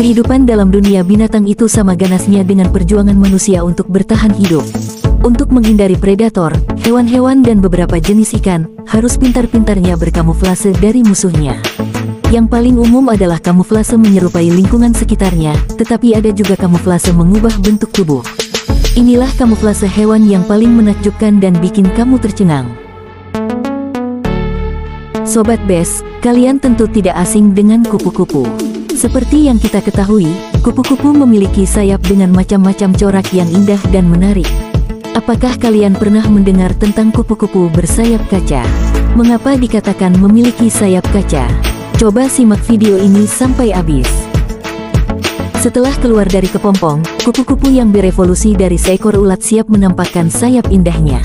Kehidupan dalam dunia binatang itu sama ganasnya dengan perjuangan manusia untuk bertahan hidup. Untuk menghindari predator, hewan-hewan dan beberapa jenis ikan harus pintar-pintarnya berkamuflase dari musuhnya. Yang paling umum adalah kamuflase menyerupai lingkungan sekitarnya, tetapi ada juga kamuflase mengubah bentuk tubuh. Inilah kamuflase hewan yang paling menakjubkan dan bikin kamu tercengang. Sobat Bes, kalian tentu tidak asing dengan kupu-kupu. Seperti yang kita ketahui, kupu-kupu memiliki sayap dengan macam-macam corak yang indah dan menarik. Apakah kalian pernah mendengar tentang kupu-kupu bersayap kaca? Mengapa dikatakan memiliki sayap kaca? Coba simak video ini sampai habis. Setelah keluar dari kepompong, kupu-kupu yang berevolusi dari seekor ulat siap menampakkan sayap indahnya.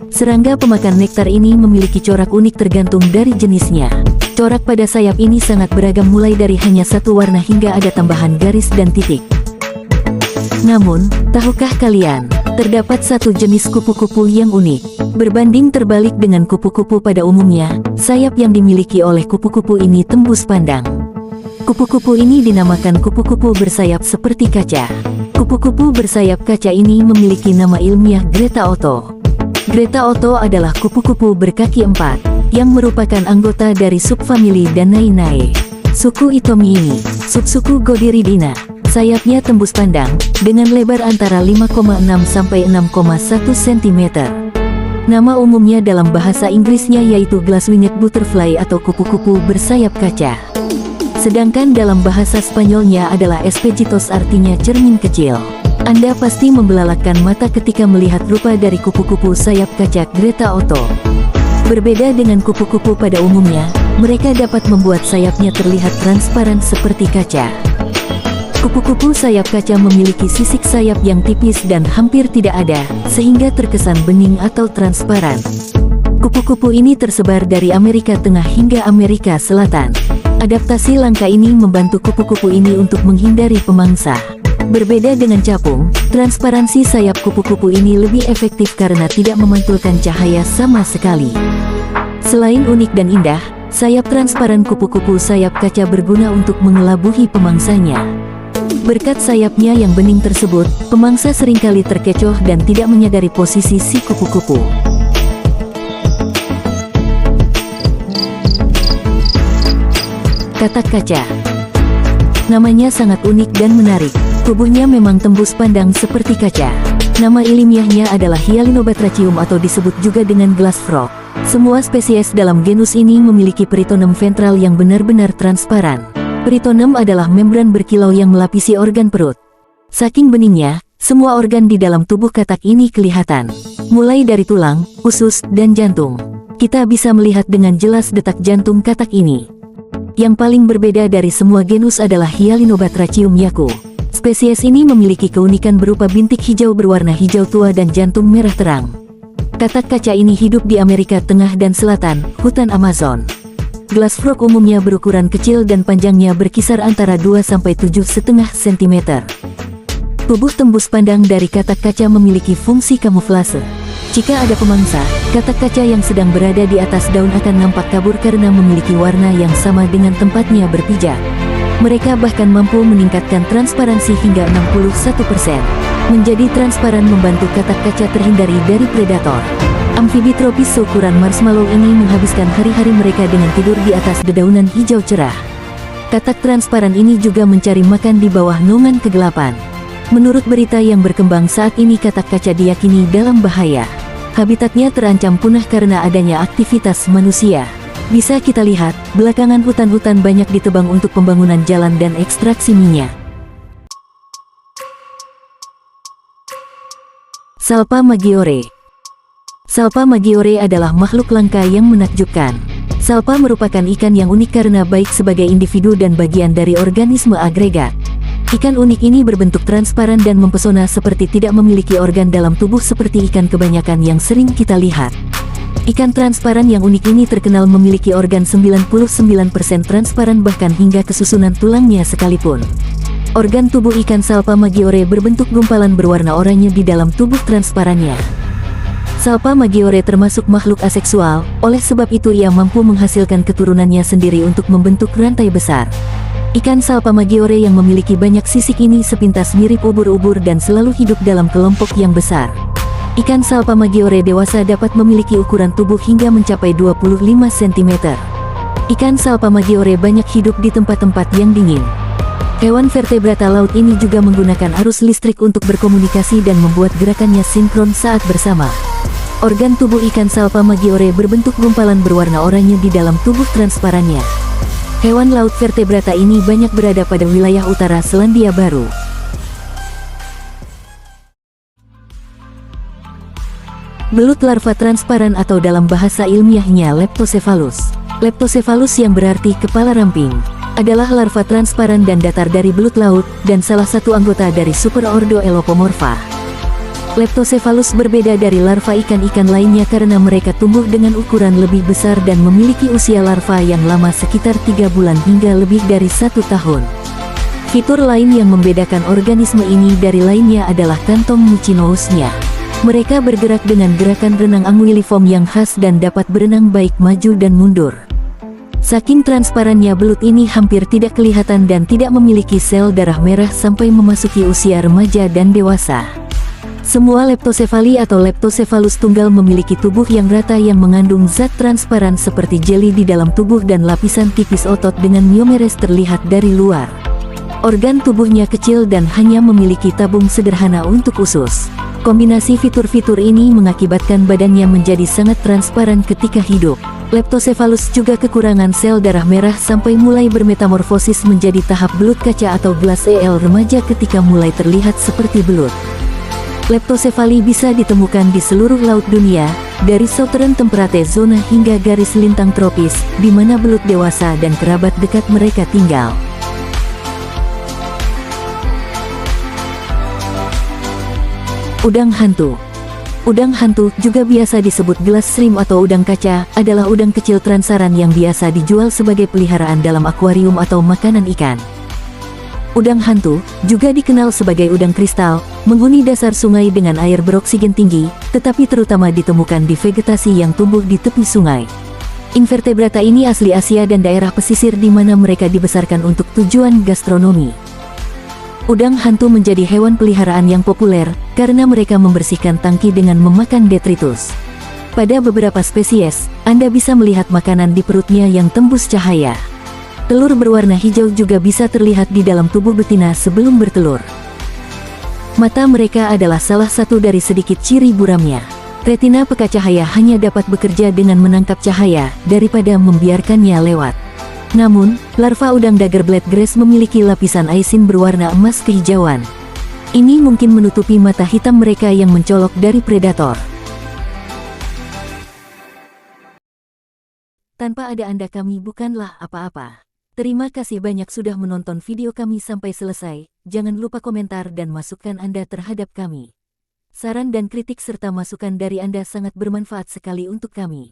Serangga pemakan nektar ini memiliki corak unik tergantung dari jenisnya. Corak pada sayap ini sangat beragam mulai dari hanya satu warna hingga ada tambahan garis dan titik. Namun, tahukah kalian, terdapat satu jenis kupu-kupu yang unik. Berbanding terbalik dengan kupu-kupu pada umumnya, sayap yang dimiliki oleh kupu-kupu ini tembus pandang. Kupu-kupu ini dinamakan kupu-kupu bersayap seperti kaca. Kupu-kupu bersayap kaca ini memiliki nama ilmiah Greta Otto. Greta Otto adalah kupu-kupu berkaki empat, yang merupakan anggota dari subfamili Danainae. Suku Itomi ini, subsuku Godiridina. Sayapnya tembus pandang, dengan lebar antara 5,6 sampai 6,1 cm. Nama umumnya dalam bahasa Inggrisnya yaitu glass-winged butterfly atau kupu-kupu bersayap kaca. Sedangkan dalam bahasa Spanyolnya adalah espejitos artinya cermin kecil. Anda pasti membelalakan mata ketika melihat rupa dari kupu-kupu sayap kaca Greta Otto. Berbeda dengan kupu-kupu pada umumnya, mereka dapat membuat sayapnya terlihat transparan seperti kaca. Kupu-kupu sayap kaca memiliki sisik sayap yang tipis dan hampir tidak ada, sehingga terkesan bening atau transparan. Kupu-kupu ini tersebar dari Amerika Tengah hingga Amerika Selatan. Adaptasi langka ini membantu kupu-kupu ini untuk menghindari pemangsa. Berbeda dengan capung, transparansi sayap kupu-kupu ini lebih efektif karena tidak memantulkan cahaya sama sekali. Selain unik dan indah, sayap transparan kupu-kupu sayap kaca berguna untuk mengelabuhi pemangsanya. Berkat sayapnya yang bening tersebut, pemangsa seringkali terkecoh dan tidak menyadari posisi si kupu-kupu. Katak kaca. Namanya sangat unik dan menarik. Tubuhnya memang tembus pandang seperti kaca. Nama ilmiahnya adalah Hyalinobatrachium atau disebut juga dengan glass frog. Semua spesies dalam genus ini memiliki peritoneum ventral yang benar-benar transparan. Peritoneum adalah membran berkilau yang melapisi organ perut. Saking beningnya, semua organ di dalam tubuh katak ini kelihatan. Mulai dari tulang, usus, dan jantung. Kita bisa melihat dengan jelas detak jantung katak ini. Yang paling berbeda dari semua genus adalah Hyalinobatrachium yaku. Spesies ini memiliki keunikan berupa bintik hijau berwarna hijau tua dan jantung merah terang. Katak kaca ini hidup di Amerika Tengah dan Selatan, hutan Amazon. Glass frog umumnya berukuran kecil dan panjangnya berkisar antara 2–7,5 cm. Tubuh tembus pandang dari katak kaca memiliki fungsi kamuflase. Jika ada pemangsa, katak kaca yang sedang berada di atas daun akan nampak kabur karena memiliki warna yang sama dengan tempatnya berpijak. Mereka bahkan mampu meningkatkan transparansi hingga 61%. Menjadi transparan membantu katak kaca terhindari dari predator. Amfibi tropis seukuran marshmallow ini menghabiskan hari-hari mereka dengan tidur di atas dedaunan hijau cerah. Katak transparan ini juga mencari makan di bawah naungan kegelapan. Menurut berita yang berkembang saat ini, katak kaca diyakini dalam bahaya. Habitatnya terancam punah karena adanya aktivitas manusia. Bisa kita lihat, belakangan hutan-hutan banyak ditebang untuk pembangunan jalan dan ekstraksi minyak. Salpa Maggiore. Salpa Maggiore adalah makhluk langka yang menakjubkan. Salpa merupakan ikan yang unik karena baik sebagai individu dan bagian dari organisme agregat. Ikan unik ini berbentuk transparan dan mempesona seperti tidak memiliki organ dalam tubuh seperti ikan kebanyakan yang sering kita lihat. Ikan transparan yang unik ini terkenal memiliki organ 99% transparan bahkan hingga kesusunan tulangnya sekalipun. Organ tubuh ikan Salpa Maggiore berbentuk gumpalan berwarna oranye di dalam tubuh transparannya. Salpa Maggiore termasuk makhluk aseksual, oleh sebab itu ia mampu menghasilkan keturunannya sendiri untuk membentuk rantai besar. Ikan salpa Maggiore yang memiliki banyak sisik ini sepintas mirip ubur-ubur dan selalu hidup dalam kelompok yang besar. Ikan salpa Maggiore dewasa dapat memiliki ukuran tubuh hingga mencapai 25 cm. Ikan salpa Maggiore banyak hidup di tempat-tempat yang dingin. Hewan vertebrata laut ini juga menggunakan arus listrik untuk berkomunikasi dan membuat gerakannya sinkron saat bersama. Organ tubuh ikan salpa Maggiore berbentuk gumpalan berwarna oranye di dalam tubuh transparannya. Hewan laut vertebrata ini banyak berada pada wilayah utara Selandia Baru. Belut larva transparan atau dalam bahasa ilmiahnya Leptocephalus. Leptocephalus yang berarti kepala ramping, adalah larva transparan dan datar dari belut laut, dan salah satu anggota dari superordo Elopomorpha. Leptocephalus berbeda dari larva ikan-ikan lainnya karena mereka tumbuh dengan ukuran lebih besar dan memiliki usia larva yang lama sekitar 3 bulan hingga lebih dari 1 tahun. Fitur lain yang membedakan organisme ini dari lainnya adalah kantong mucinousnya. Mereka bergerak dengan gerakan renang anguilliform yang khas dan dapat berenang baik maju dan mundur. Saking transparannya belut ini hampir tidak kelihatan dan tidak memiliki sel darah merah sampai memasuki usia remaja dan dewasa. Semua leptocephali atau Leptocephalus tunggal memiliki tubuh yang rata yang mengandung zat transparan seperti jeli di dalam tubuh dan lapisan tipis otot dengan myomeres terlihat dari luar. Organ tubuhnya kecil dan hanya memiliki tabung sederhana untuk usus. Kombinasi fitur-fitur ini mengakibatkan badannya menjadi sangat transparan ketika hidup. Leptocephalus juga kekurangan sel darah merah sampai mulai bermetamorfosis menjadi tahap belut kaca atau glass eel remaja ketika mulai terlihat seperti belut. Leptocephali bisa ditemukan di seluruh laut dunia, dari southern temperate zona hingga garis lintang tropis, di mana belut dewasa dan kerabat dekat mereka tinggal. Udang hantu. Udang hantu, juga biasa disebut glass shrimp atau udang kaca, adalah udang kecil transaran yang biasa dijual sebagai peliharaan dalam akuarium atau makanan ikan. Udang hantu, juga dikenal sebagai udang kristal, menghuni dasar sungai dengan air beroksigen tinggi, tetapi terutama ditemukan di vegetasi yang tumbuh di tepi sungai. Invertebrata ini asli Asia dan daerah pesisir di mana mereka dibesarkan untuk tujuan gastronomi. Udang hantu menjadi hewan peliharaan yang populer, karena mereka membersihkan tangki dengan memakan detritus. Pada beberapa spesies, Anda bisa melihat makanan di perutnya yang tembus cahaya. Telur berwarna hijau juga bisa terlihat di dalam tubuh betina sebelum bertelur. Mata mereka adalah salah satu dari sedikit ciri buramnya. Retina peka cahaya hanya dapat bekerja dengan menangkap cahaya, daripada membiarkannya lewat. Namun, larva udang dagger blackgrass memiliki lapisan aisin berwarna emas kehijauan. Ini mungkin menutupi mata hitam mereka yang mencolok dari predator. Tanpa ada Anda kami bukanlah apa-apa. Terima kasih banyak sudah menonton video kami sampai selesai. Jangan lupa komentar dan masukan Anda terhadap kami. Saran dan kritik serta masukan dari Anda sangat bermanfaat sekali untuk kami.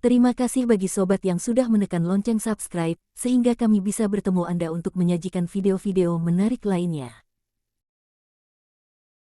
Terima kasih bagi sobat yang sudah menekan lonceng subscribe, sehingga kami bisa bertemu Anda untuk menyajikan video-video menarik lainnya.